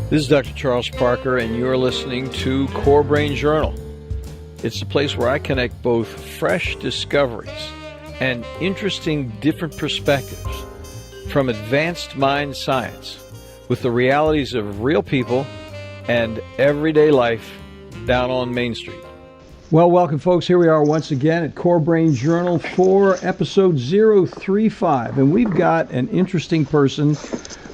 This is Dr. Charles Parker, and you're listening to Core Brain Journal. It's the place where I connect both fresh discoveries and interesting different perspectives from advanced mind science with the realities of real people and everyday life down on Main Street. Well, welcome, folks. Here we are once again at Core Brain Journal for episode 035, and we've got an interesting person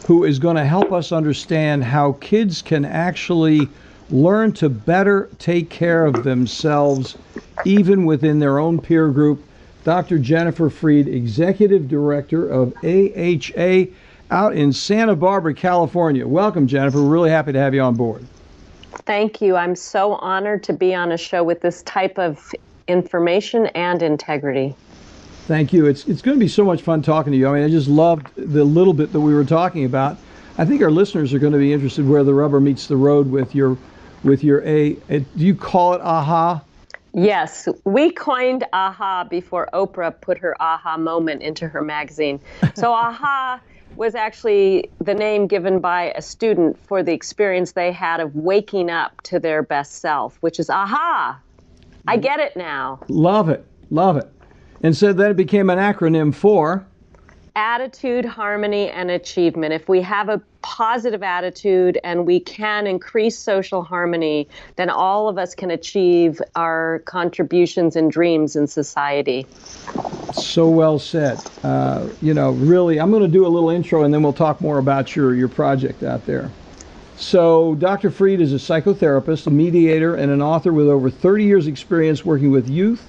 who is going to help us understand how kids can actually learn to better take care of themselves, even within their own peer group. Dr. Jennifer Freed, Executive Director of AHA out in Santa Barbara, California. Welcome, Jennifer. We're really happy to have you on board. Thank you. I'm so honored to be on a show with this type of information and integrity. Thank you. It's going to be so much fun talking to you. I mean, I just loved the little bit that we were talking about. I think our listeners are going to be interested where the rubber meets the road with your do you call it AHA? Yes, we coined AHA before Oprah put her AHA moment into her magazine. So AHA was actually the name given by a student for the experience they had of waking up to their best self, which is AHA. I get it now. Love it. Love it. And so then it became an acronym for? Attitude, harmony, and achievement. If we have a positive attitude and we can increase social harmony, then all of us can achieve our contributions and dreams in society. So well said. Really, I'm going to do a little intro and then we'll talk more about your project out there. So Dr. Freed is a psychotherapist, a mediator, and an author with over 30 years experience working with youth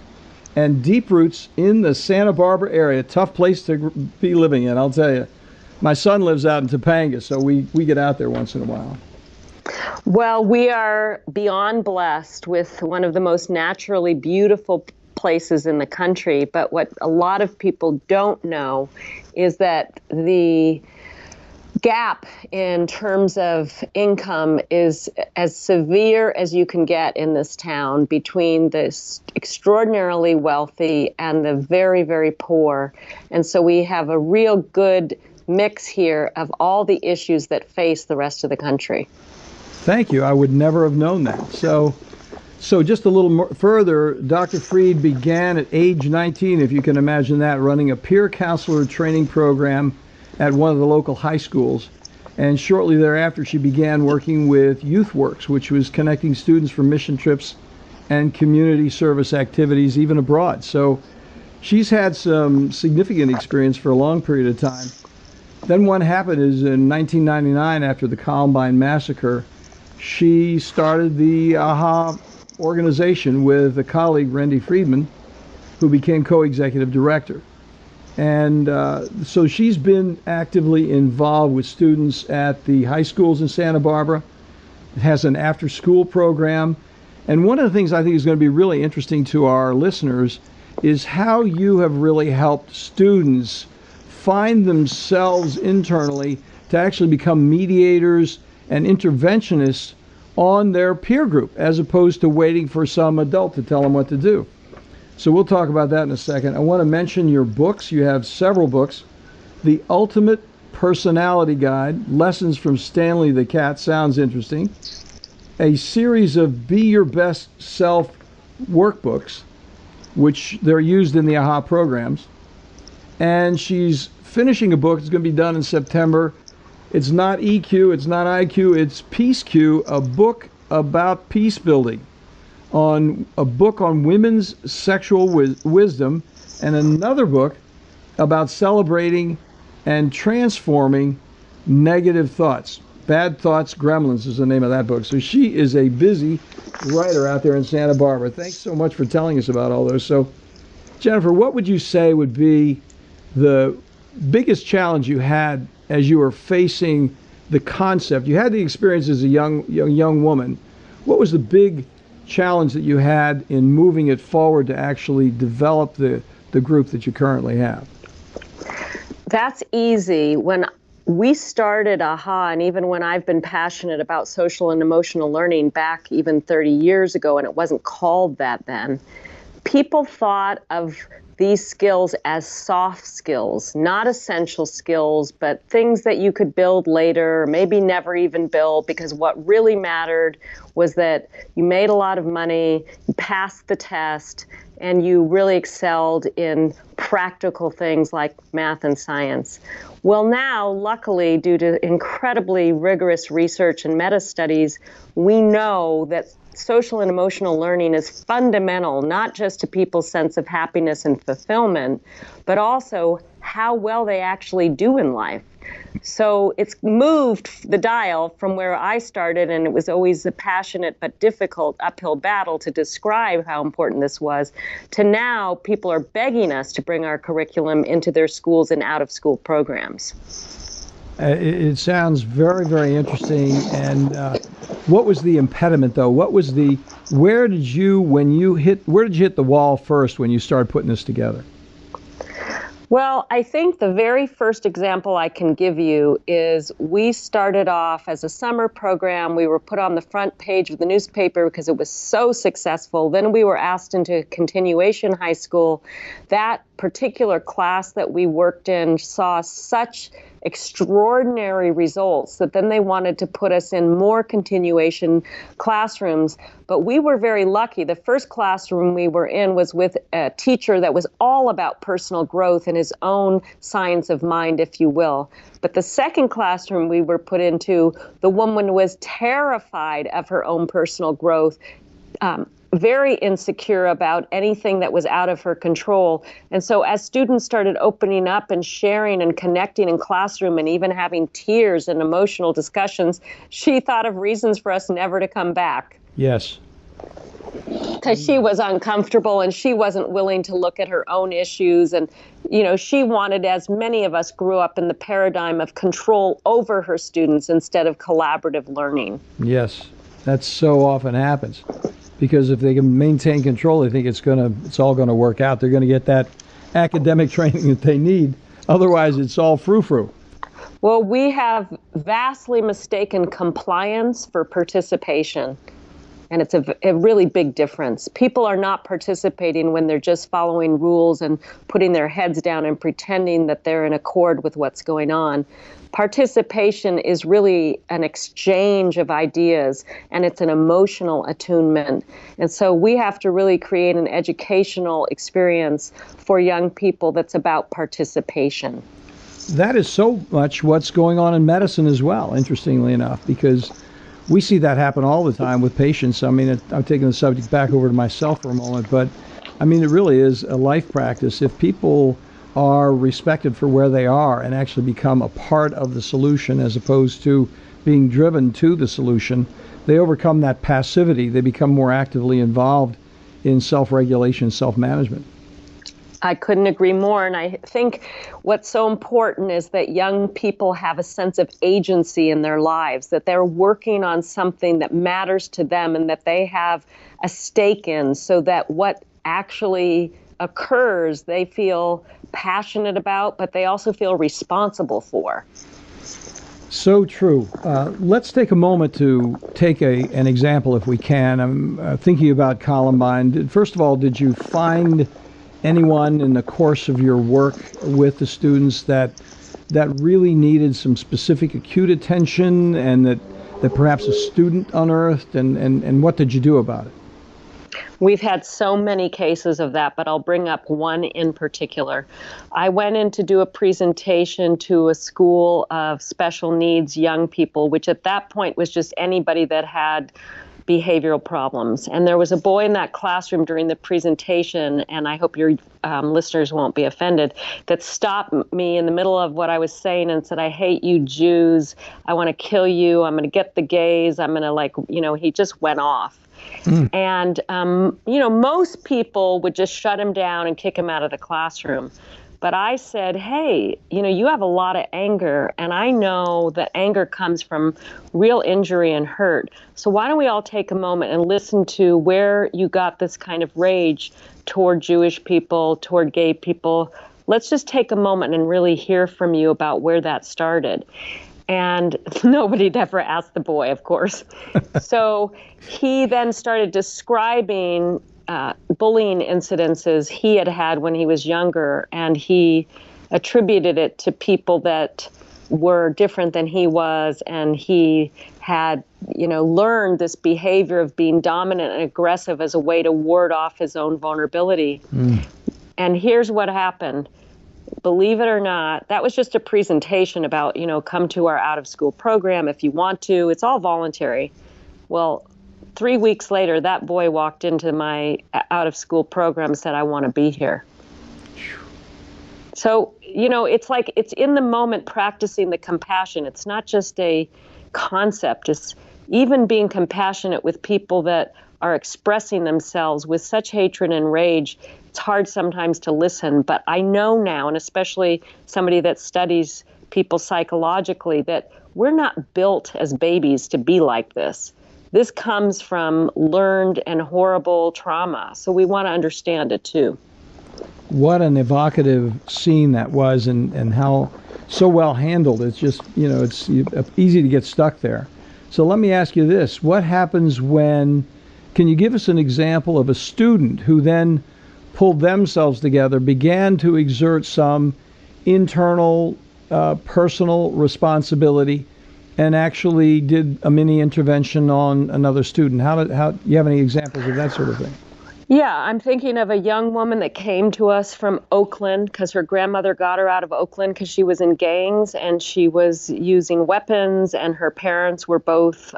and deep roots in the Santa Barbara area. Tough place to be living in, I'll tell you. My son lives out in Topanga, so we get out there once in a while. Well, we are beyond blessed with one of the most naturally beautiful places in the country. But what a lot of people don't know is that the gap in terms of income is as severe as you can get in this town between this extraordinarily wealthy and the very, very poor. And so we have a real good mix here of all the issues that face the rest of the country. Thank you. I would never have known that. So just a little more further, Dr. Freed began at age 19, if you can imagine that, running a peer counselor training program at one of the local high schools. And shortly thereafter, she began working with YouthWorks, which was connecting students for mission trips and community service activities, even abroad. So she's had some significant experience for a long period of time. Then what happened is in 1999, after the Columbine massacre, she started the AHA organization with a colleague, Randy Friedman, who became co-executive director. And so she's been actively involved with students at the high schools in Santa Barbara. It has an after-school program. And one of the things I think is going to be really interesting to our listeners is how you have really helped students find themselves internally to actually become mediators and interventionists on their peer group, as opposed to waiting for some adult to tell them what to do. So we'll talk about that in a second. I want to mention your books. You have several books. The Ultimate Personality Guide, Lessons from Stanley the Cat, sounds interesting. A series of Be Your Best Self workbooks, which they're used in the AHA programs. And she's finishing a book. It's going to be done in September. It's not EQ, it's not IQ, it's Peace Q, a book about peace building. A book on women's sexual wisdom, and another book about celebrating and transforming negative thoughts. Bad Thoughts Gremlins is the name of that book. So she is a busy writer out there in Santa Barbara. Thanks so much for telling us about all those. So, Jennifer, what would you say would be the biggest challenge you had as you were facing the concept? You had the experience as a young woman. What was the big challenge that you had in moving it forward to actually develop the group that you currently have? That's easy. When we started AHA, and even when I've been passionate about social and emotional learning back even 30 years ago, and it wasn't called that then, people thought of these skills as soft skills, not essential skills, but things that you could build later, maybe never even build, because what really mattered was that you made a lot of money, you passed the test, and you really excelled in practical things like math and science. Well, now, luckily, due to incredibly rigorous research and meta-studies, we know that social and emotional learning is fundamental, not just to people's sense of happiness and fulfillment, but also how well they actually do in life. So it's moved the dial from where I started, and it was always a passionate but difficult uphill battle to describe how important this was, to now people are begging us to bring our curriculum into their schools and out-of-school programs. It sounds very, very interesting. And what was the impediment, though? Where did you hit the wall first when you started putting this together? Well, I think the very first example I can give you is we started off as a summer program. We were put on the front page of the newspaper because it was so successful. Then we were asked into continuation high school. That particular class that we worked in saw such extraordinary results that then they wanted to put us in more continuation classrooms. But we were very lucky. The first classroom we were in was with a teacher that was all about personal growth and his own science of mind, if you will. But the second classroom we were put into, the woman was terrified of her own personal growth, very insecure about anything that was out of her control. And so as students started opening up and sharing and connecting in classroom and even having tears and emotional discussions, she thought of reasons for us never to come back. Yes. Because she was uncomfortable and she wasn't willing to look at her own issues. And, she wanted, as many of us grew up in the paradigm of control over her students instead of collaborative learning. Yes, that so often happens. Because if they can maintain control, they think it's all gonna work out. They're gonna get that academic training that they need. Otherwise, it's all frou-frou. Well, we have vastly mistaken compliance for participation. And it's a really big difference. People are not participating when they're just following rules and putting their heads down and pretending that they're in accord with what's going on. Participation is really an exchange of ideas, and it's an emotional attunement. And so we have to really create an educational experience for young people that's about participation. That is so much what's going on in medicine as well, interestingly enough, because we see that happen all the time with patients. I mean, I'm taking the subject back over to myself for a moment, but I mean, it really is a life practice. If people are respected for where they are and actually become a part of the solution as opposed to being driven to the solution, they overcome that passivity. They become more actively involved in self-regulation, self-management. I couldn't agree more. And I think what's so important is that young people have a sense of agency in their lives, that they're working on something that matters to them and that they have a stake in, so that what actually occurs, they feel passionate about, but they also feel responsible for. So true. Let's take a moment to take an example, if we can. I'm thinking about Columbine. First of all, did you find anyone in the course of your work with the students that really needed some specific acute attention and that perhaps a student unearthed, and what did you do about it? We've had so many cases of that, but I'll bring up one in particular. I went in to do a presentation to a school of special needs young people, which at that point was just anybody that had behavioral problems. And there was a boy in that classroom during the presentation, and I hope your listeners won't be offended, that stopped me in the middle of what I was saying and said, "I hate you Jews. I want to kill you. I'm going to get the gays. I'm going to he just went off." And, most people would just shut him down and kick him out of the classroom. But I said, hey, you have a lot of anger, and I know that anger comes from real injury and hurt. So why don't we all take a moment and listen to where you got this kind of rage toward Jewish people, toward gay people. Let's just take a moment and really hear from you about where that started. And nobody'd ever asked the boy, of course. So he then started describing bullying incidences he had had when he was younger, and he attributed it to people that were different than he was, and he had, learned this behavior of being dominant and aggressive as a way to ward off his own vulnerability. And here's what happened. Believe it or not, that was just a presentation about, come to our out-of-school program if you want to. It's all voluntary. Well, 3 weeks later, that boy walked into my out-of-school program and said, I want to be here. So, it's like it's in the moment practicing the compassion. It's not just a concept. It's even being compassionate with people that are expressing themselves with such hatred and rage. It's hard sometimes to listen, but I know now, and especially somebody that studies people psychologically, that we're not built as babies to be like this. This comes from learned and horrible trauma, so we want to understand it too. What an evocative scene that was, and how so well handled. It's just, it's easy to get stuck there. So let me ask you this. What happens can you give us an example of a student who then pulled themselves together, began to exert some internal, personal responsibility, and actually did a mini intervention on another student? How you have any examples of that sort of thing? Yeah, I'm thinking of a young woman that came to us from Oakland because her grandmother got her out of Oakland because she was in gangs and she was using weapons, and her parents were both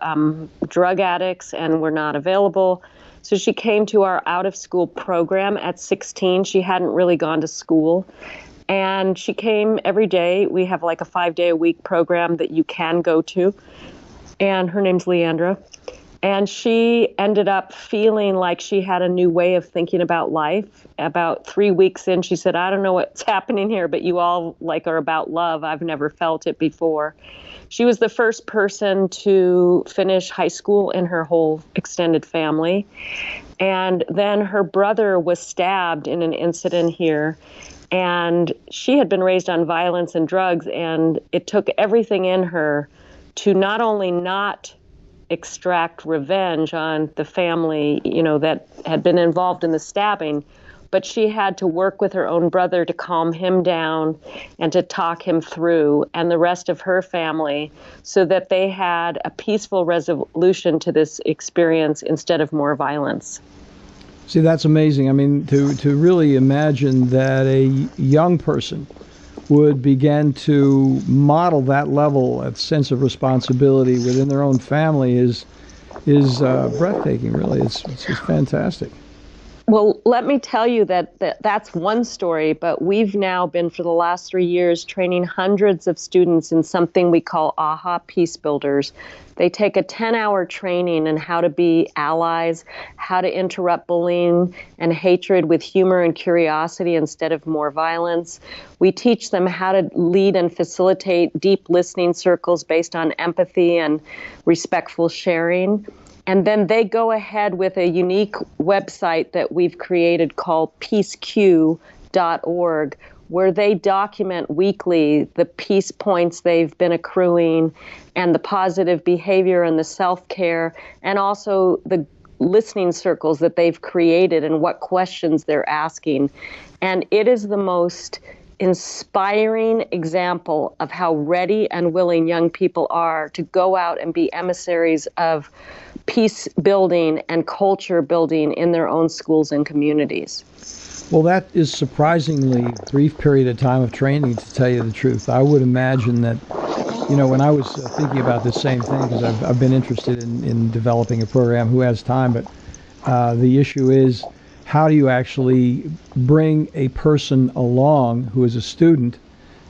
drug addicts and were not available. So she came to our out-of-school program at 16. She hadn't really gone to school. And she came every day. We have like a 5-day-a-week program that you can go to. And her name's Leandra. And she ended up feeling like she had a new way of thinking about life. About 3 weeks in, she said, I don't know what's happening here, but you all are about love. I've never felt it before. She was the first person to finish high school in her whole extended family. And then her brother was stabbed in an incident here. And she had been raised on violence and drugs, and it took everything in her to not only not extract revenge on the family, that had been involved in the stabbing, but she had to work with her own brother to calm him down and to talk him through, and the rest of her family, so that they had a peaceful resolution to this experience instead of more violence. See, that's amazing. I mean, to really imagine that a young person would begin to model that level of sense of responsibility within their own family is breathtaking, really. It's just fantastic. Well, let me tell you that's one story, but we've now been, for the last 3 years, training hundreds of students in something we call AHA Peace Builders. They take a 10-hour training in how to be allies, how to interrupt bullying and hatred with humor and curiosity instead of more violence. We teach them how to lead and facilitate deep listening circles based on empathy and respectful sharing. And then they go ahead with a unique website that we've created called peaceq.org, where they document weekly the peace points they've been accruing and the positive behavior and the self-care, and also the listening circles that they've created and what questions they're asking. And it is the most inspiring example of how ready and willing young people are to go out and be emissaries of peace building and culture building in their own schools and communities. Well, that is surprisingly brief period of time of training, to tell you the truth. I would imagine that, when I was thinking about this same thing, because I've been interested in developing a program, who has time, but the issue is, how do you actually bring a person along who is a student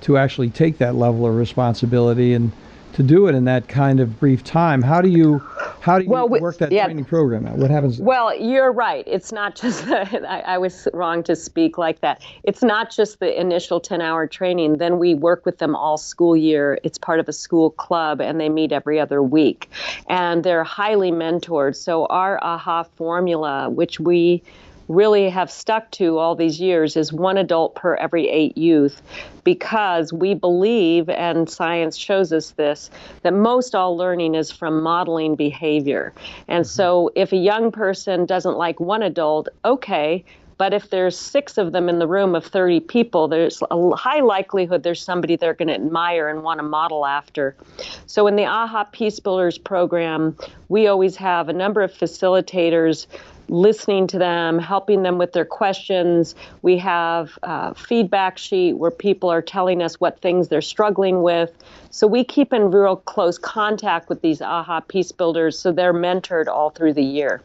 to actually take that level of responsibility and to do it in that kind of brief time? How do you work that training program out? What happens? Well, you're right. It's not just I was wrong to speak like that. It's not just the initial 10-hour training. Then we work with them all school year. It's part of a school club, and they meet every other week. And they're highly mentored. So our AHA formula, which we really have stuck to all these years is 1 adult per every 8 youth, because we believe, and science shows us this, that most all learning is from modeling behavior. And so if a young person doesn't like 1 adult, okay, but if there's 6 of them in the room of 30 people, there's a high likelihood there's somebody they're going to admire and want to model after. So in the AHA Peace Builders program, we always have a number of facilitators listening to them, helping them with their questions. We have a feedback sheet where people are telling us what things they're struggling with. So we keep in real close contact with these AHA Peace Builders, so they're mentored all through the year.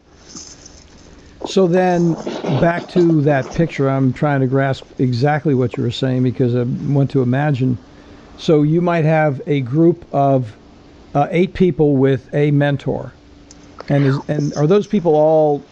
So then back to that picture, I'm trying to grasp exactly what you were saying because I want to imagine. So you might have a group of 8 people with a mentor. And are those people all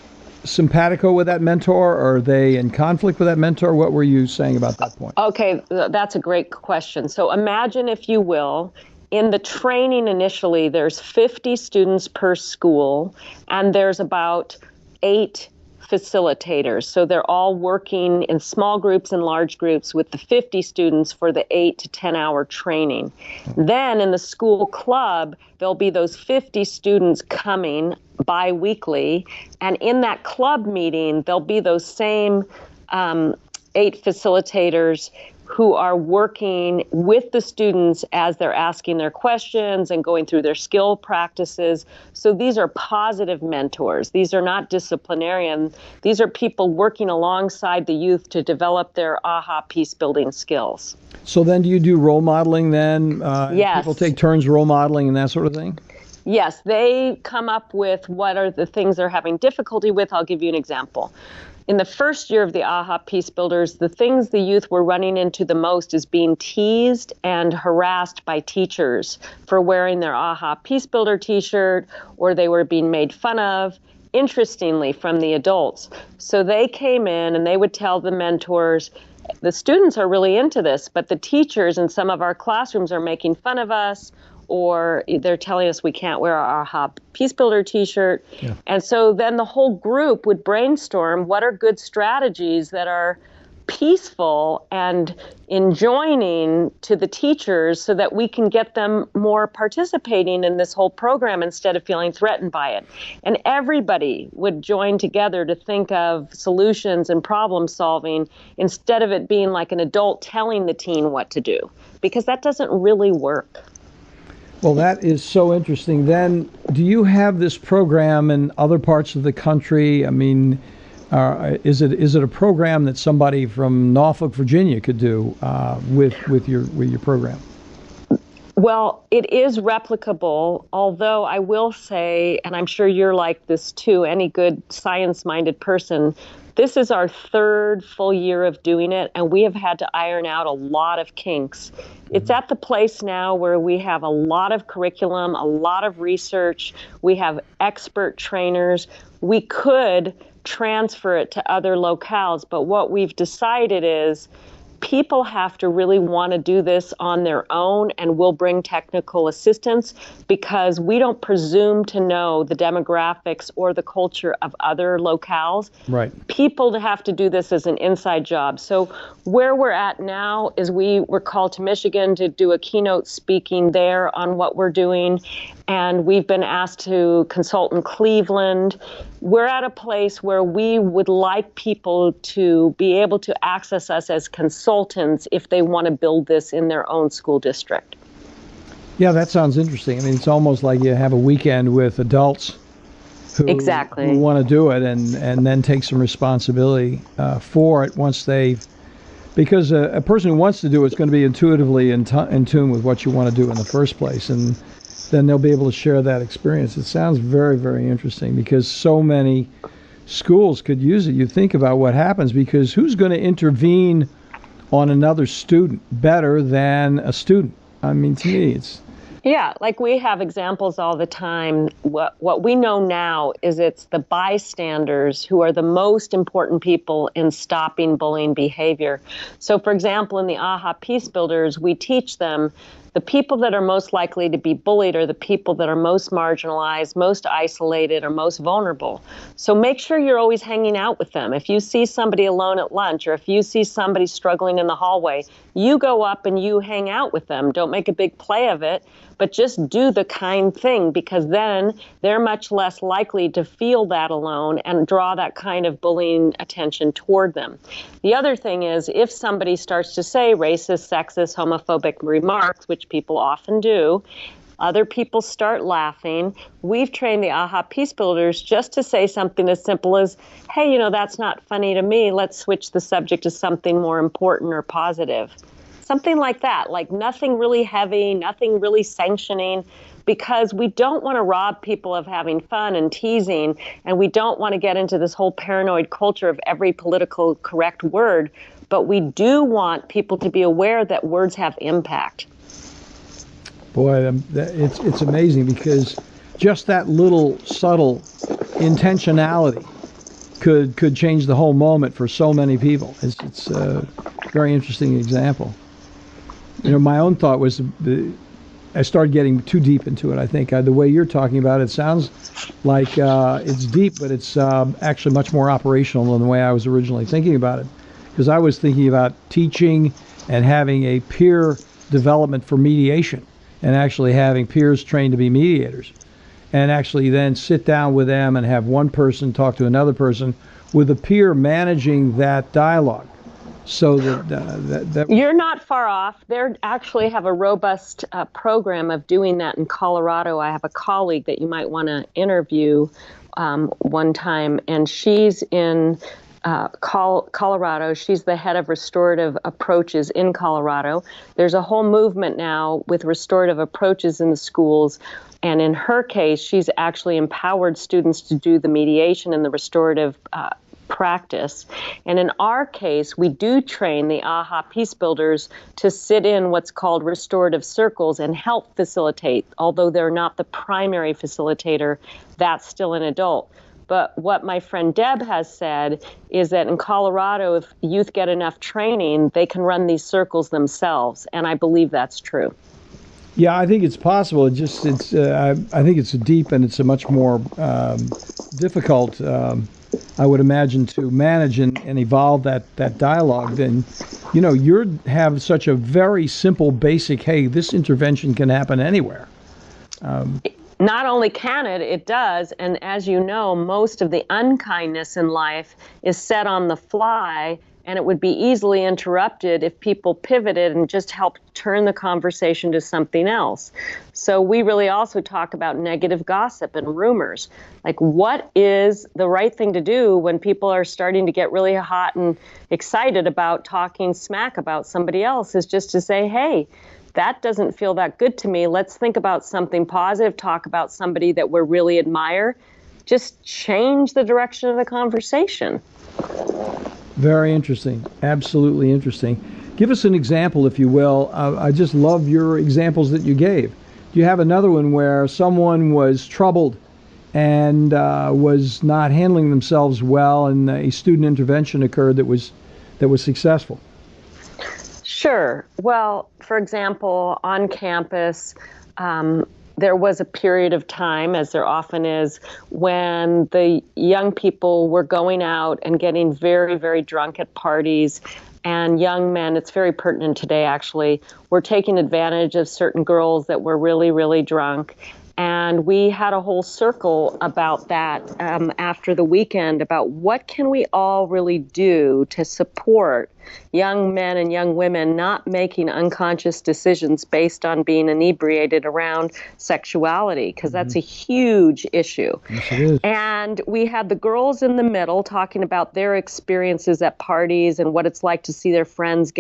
simpatico with that mentor, or are they in conflict with that mentor? What were you saying about that point? Okay, that's a great question. So imagine, if you will, in the training initially, there's 50 students per school, and there's about 8 facilitators. So they're all working in small groups and large groups with the 50 students for the 8 to 10 hour training. Then in the school club, there'll be those 50 students coming bi-weekly. And in that club meeting, there'll be those same 8 facilitators who are working with the students as they're asking their questions and going through their skill practices. So these are positive mentors. These are not disciplinarian. These are people working alongside the youth to develop their AHA peace building skills. So then do you do role modeling then? Yes. People take turns role modeling and that sort of thing? Yes, they come up with what are the things they're having difficulty with. I'll give you an example. In the first year of the AHA Peace Builders, the things the youth were running into the most is being teased and harassed by teachers for wearing their AHA Peace Builder t-shirt, or they were being made fun of, interestingly, from the adults. So they came in and they would tell the mentors, the students are really into this, but the teachers in some of our classrooms are making fun of us, or they're telling us we can't wear our AHA Peace Builder t-shirt. Yeah. And so then the whole group would brainstorm what are good strategies that are peaceful and enjoining to the teachers so that we can get them more participating in this whole program instead of feeling threatened by it. And everybody would join together to think of solutions and problem solving instead of it being like an adult telling the teen what to do, because that doesn't really work. Well, that is so interesting. Then, do you have this program in other parts of the country? I mean, is it a program that somebody from Norfolk, Virginia, could do with your program? Well, it is replicable, although I will say, and I'm sure you're like this too, any good science-minded person, this is our 3rd full year of doing it, and we have had to iron out a lot of kinks. It's at the place now where we have a lot of curriculum, a lot of research, we have expert trainers. We could transfer it to other locales, but what we've decided is people have to really want to do this on their own, and we'll bring technical assistance because we don't presume to know the demographics or the culture of other locales. Right. People have to do this as an inside job. So where we're at now is we were called to Michigan to do a keynote speaking there on what we're doing. And we've been asked to consult in Cleveland. We're at a place where we would like people to be able to access us as consultants if they want to build this in their own school district. Yeah, that sounds interesting. I mean, it's almost like you have a weekend with adults who want to do it and then take some responsibility for it once they've, because a person who wants to do it is going to be intuitively in tune with what you want to do in the first place. And then they'll be able to share that experience. It sounds very, very interesting because so many schools could use it. You think about what happens, because who's going to intervene on another student better than a student? I mean, to me, it's... Yeah, like we have examples all the time. What we know now is it's the bystanders who are the most important people in stopping bullying behavior. So, for example, in the AHA Peace Builders, we teach them the people that are most likely to be bullied are the people that are most marginalized, most isolated, or most vulnerable. So make sure you're always hanging out with them. If you see somebody alone at lunch, or if you see somebody struggling in the hallway, you go up and you hang out with them. Don't make a big play of it, but just do the kind thing, because then they're much less likely to feel that alone and draw that kind of bullying attention toward them. The other thing is, if somebody starts to say racist, sexist, homophobic remarks, which people often do, other people start laughing. We've trained the AHA Peace Builders just to say something as simple as, hey, that's not funny to me. Let's switch the subject to something more important or positive. Something like that, like nothing really heavy, nothing really sanctioning, because we don't want to rob people of having fun and teasing, and we don't want to get into this whole paranoid culture of every political correct word, but we do want people to be aware that words have impact. Boy, it's amazing, because just that little subtle intentionality could change the whole moment for so many people. It's a very interesting example. My own thought was I started getting too deep into it. I think the way you're talking about it sounds like it's deep, but it's actually much more operational than the way I was originally thinking about it. Because I was thinking about teaching and having a peer development for mediation, and actually having peers trained to be mediators, and actually then sit down with them and have one person talk to another person, with a peer managing that dialogue. So that you're not far off. They actually have a robust program of doing that in Colorado. I have a colleague that you might want to interview one time, and she's in Colorado. She's the head of restorative approaches in Colorado. There's a whole movement now with restorative approaches in the schools. And in her case, she's actually empowered students to do the mediation and the restorative practice. And in our case, we do train the AHA Peace Builders to sit in what's called restorative circles and help facilitate. Although they're not the primary facilitator, that's still an adult. But what my friend Deb has said is that in Colorado, if youth get enough training, they can run these circles themselves. And I believe that's true. Yeah, I think it's possible. I think it's deep, and it's a much more difficult, I would imagine, to manage and evolve that dialogue. Then, you have such a very simple, basic, hey, this intervention can happen anywhere. Not only can it, it does. And as you know, most of the unkindness in life is set on the fly, and it would be easily interrupted if people pivoted and just helped turn the conversation to something else. So we really also talk about negative gossip and rumors. Like, what is the right thing to do when people are starting to get really hot and excited about talking smack about somebody else, is just to say, hey, that doesn't feel that good to me. Let's think about something positive, talk about somebody that we really admire. Just change the direction of the conversation. Very interesting. Absolutely interesting. Give us an example, if you will. I just love your examples that you gave. Do you have another one where someone was troubled and was not handling themselves well, and a student intervention occurred that was successful? Sure. Well, for example, on campus, there was a period of time, as there often is, when the young people were going out and getting very, very drunk at parties. And young men, it's very pertinent today actually, were taking advantage of certain girls that were really, really drunk. And we had a whole circle about that after the weekend, about what can we all really do to support young men and young women not making unconscious decisions based on being inebriated around sexuality, because that's a huge issue. Yes, it is. And we had the girls in the middle talking about their experiences at parties and what it's like to see their friends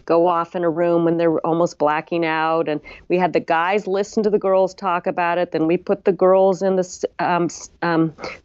go off in a room when they're almost blacking out. And we had the guys listen to the girls talk about it. Then we put the girls in the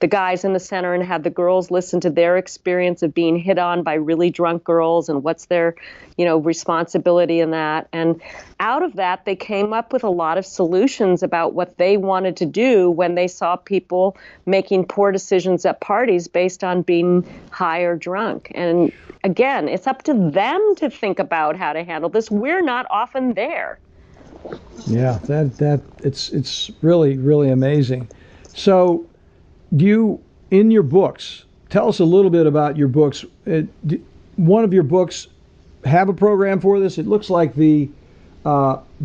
guys in the center and had the girls listen to their experience of being hit on by really drunk girls and what's their, responsibility in that. And out of that, they came up with a lot of solutions about what they wanted to do when they saw people making poor decisions at parties based on being high or drunk. And again, it's up to them to think about how to handle this. We're not often there. Yeah, that it's really really amazing. So, do you in your books tell us a little bit about your books? One of your books have a program for this. It looks like the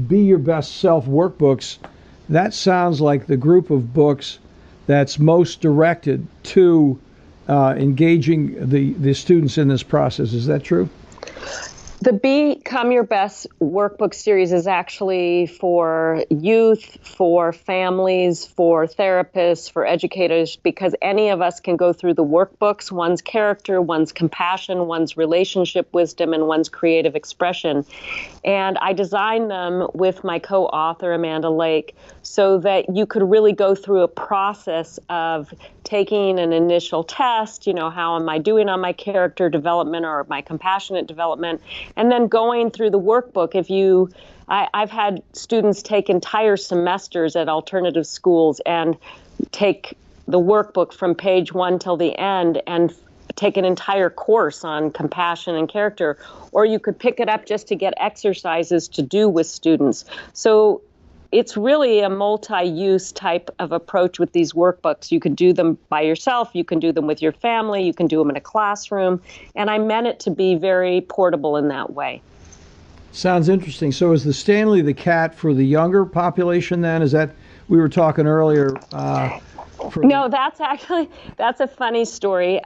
Be Your Best Self workbooks. That sounds like the group of books that's most directed to engaging the students in this process. Is that true? The Become Your Best workbook series is actually for youth, for families, for therapists, for educators, because any of us can go through the workbooks, one's character, one's compassion, one's relationship wisdom, and one's creative expression. And I designed them with my co-author, Amanda Lake, so that you could really go through a process of taking an initial test, how am I doing on my character development or my compassionate development, and then going through the workbook. I've had students take entire semesters at alternative schools and take the workbook from page 1 till the end and take an entire course on compassion and character, or you could pick it up just to get exercises to do with students. So it's really a multi-use type of approach with these workbooks. You can do them by yourself, you can do them with your family, you can do them in a classroom, and I meant it to be very portable in that way. Sounds interesting. So is the Stanley the cat for the younger population then? Is that, we were talking earlier? No, that's a funny story.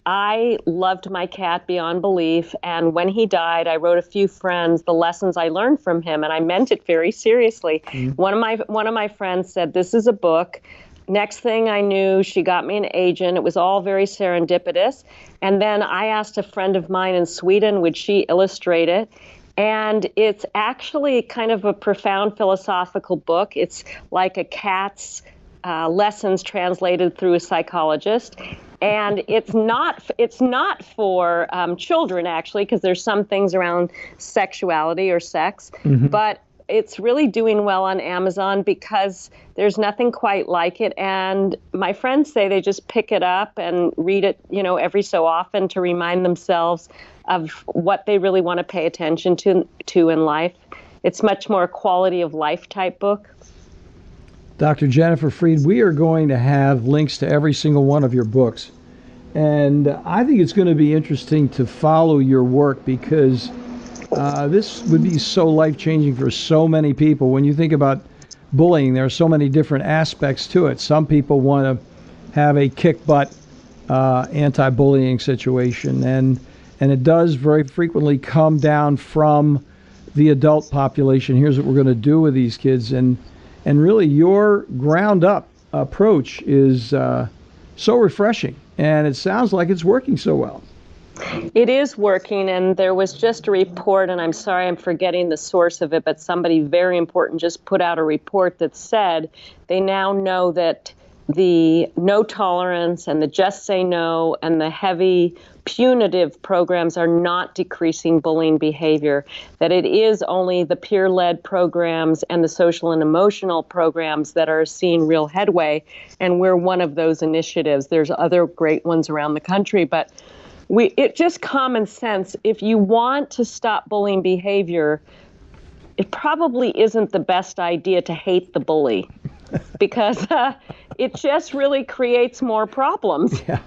I loved my cat beyond belief, and when he died, I wrote a few friends the lessons I learned from him, and I meant it very seriously. Mm-hmm. One of my friends said, "This is a book." Next thing I knew, she got me an agent. It was all very serendipitous. And then I asked a friend of mine in Sweden, would she illustrate it? And it's actually kind of a profound philosophical book. It's like a cat's lessons translated through a psychologist. And it's not for children, actually, because there's some things around sexuality or sex. Mm-hmm. But it's really doing well on Amazon because there's nothing quite like it. And my friends say they just pick it up and read it, every so often to remind themselves of what they really want to pay attention to in life. It's much more a quality of life type book. Dr. Jennifer Freed, we are going to have links to every single one of your books. And I think it's going to be interesting to follow your work because this would be so life-changing for so many people. When you think about bullying, there are so many different aspects to it. Some people want to have a kick-butt anti-bullying situation, and it does very frequently come down from the adult population. Here's what we're going to do with these kids, and really your ground-up approach is so refreshing, and it sounds like it's working so well. It is working, and there was just a report, and I'm sorry I'm forgetting the source of it, but somebody very important just put out a report that said they now know that the no tolerance and the just say no and the heavy punitive programs are not decreasing bullying behavior, that it is only the peer-led programs and the social and emotional programs that are seeing real headway, and we're one of those initiatives. There's other great ones around the country, but it's just common sense. If you want to stop bullying behavior, it probably isn't the best idea to hate the bully because it just really creates more problems. Yeah,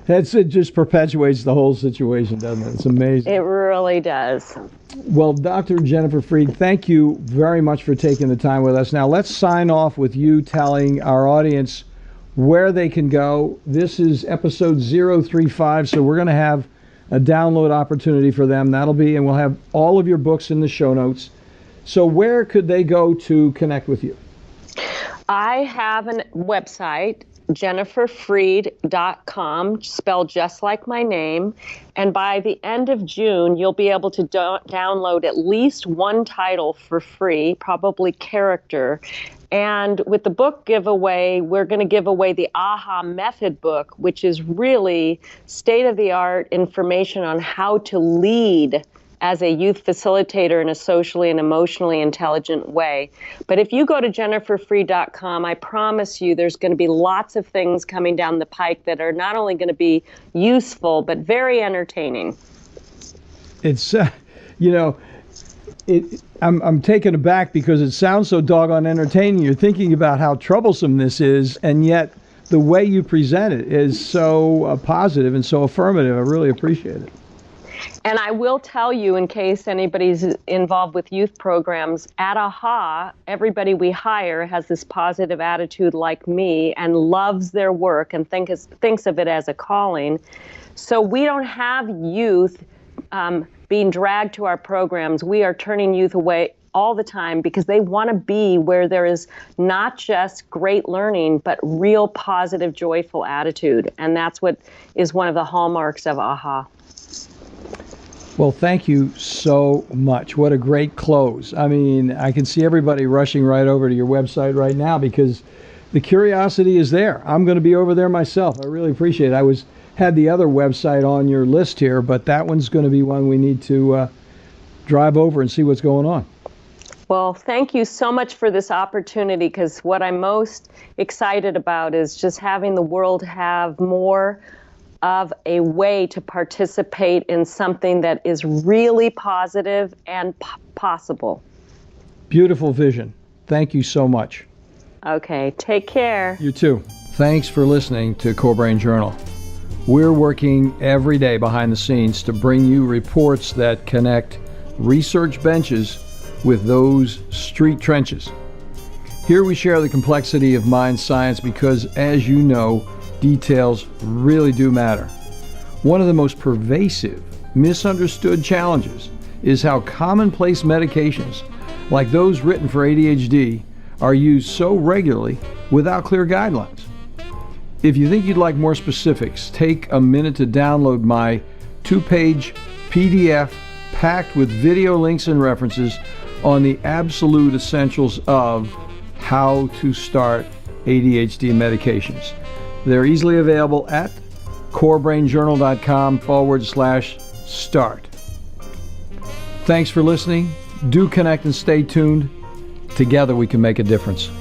right. It just perpetuates the whole situation, doesn't it? It's amazing. It really does. Well, Dr. Jennifer Freed, thank you very much for taking the time with us. Now, let's sign off with you telling our audience where they can go. This is episode 035, so we're going to have a download opportunity for them. That'll be, and we'll have all of your books in the show notes. So where could they go to connect with you? I have a website, jenniferfreed.com, spelled just like my name. And by the end of June, you'll be able to download at least one title for free, probably character. And with the book giveaway, we're going to give away the AHA Method book, which is really state-of-the-art information on how to lead as a youth facilitator in a socially and emotionally intelligent way. But if you go to jenniferfreed.com, I promise you there's going to be lots of things coming down the pike that are not only going to be useful, but very entertaining. It's, I'm taken aback because it sounds so doggone entertaining. You're thinking about how troublesome this is, and yet the way you present it is so positive and so affirmative. I really appreciate it. And I will tell you, in case anybody's involved with youth programs, at AHA, everybody we hire has this positive attitude like me and loves their work and thinks of it as a calling. So we don't have youth being dragged to our programs. We are turning youth away all the time because they want to be where there is not just great learning, but real positive, joyful attitude. And that's what is one of the hallmarks of AHA. Well, thank you so much. What a great close. I mean, I can see everybody rushing right over to your website right now because the curiosity is there. I'm going to be over there myself. I really appreciate it. Had the other website on your list here, but that one's going to be one we need to drive over and see what's going on. Well, thank you so much for this opportunity, because what I'm most excited about is just having the world have more of a way to participate in something that is really positive and possible. Beautiful vision. Thank you so much. Okay, take care. You too. Thanks for listening to Core Brain Journal. We're working every day behind the scenes to bring you reports that connect research benches with those street trenches. Here we share the complexity of mind science because, as you know, details really do matter. One of the most pervasive, misunderstood challenges is how commonplace medications, like those written for ADHD, are used so regularly without clear guidelines. If you think you'd like more specifics, take a minute to download my 2-page PDF packed with video links and references on the absolute essentials of how to start ADHD medications. They're easily available at corebrainjournal.com/start. Thanks for listening. Do connect and stay tuned. Together we can make a difference.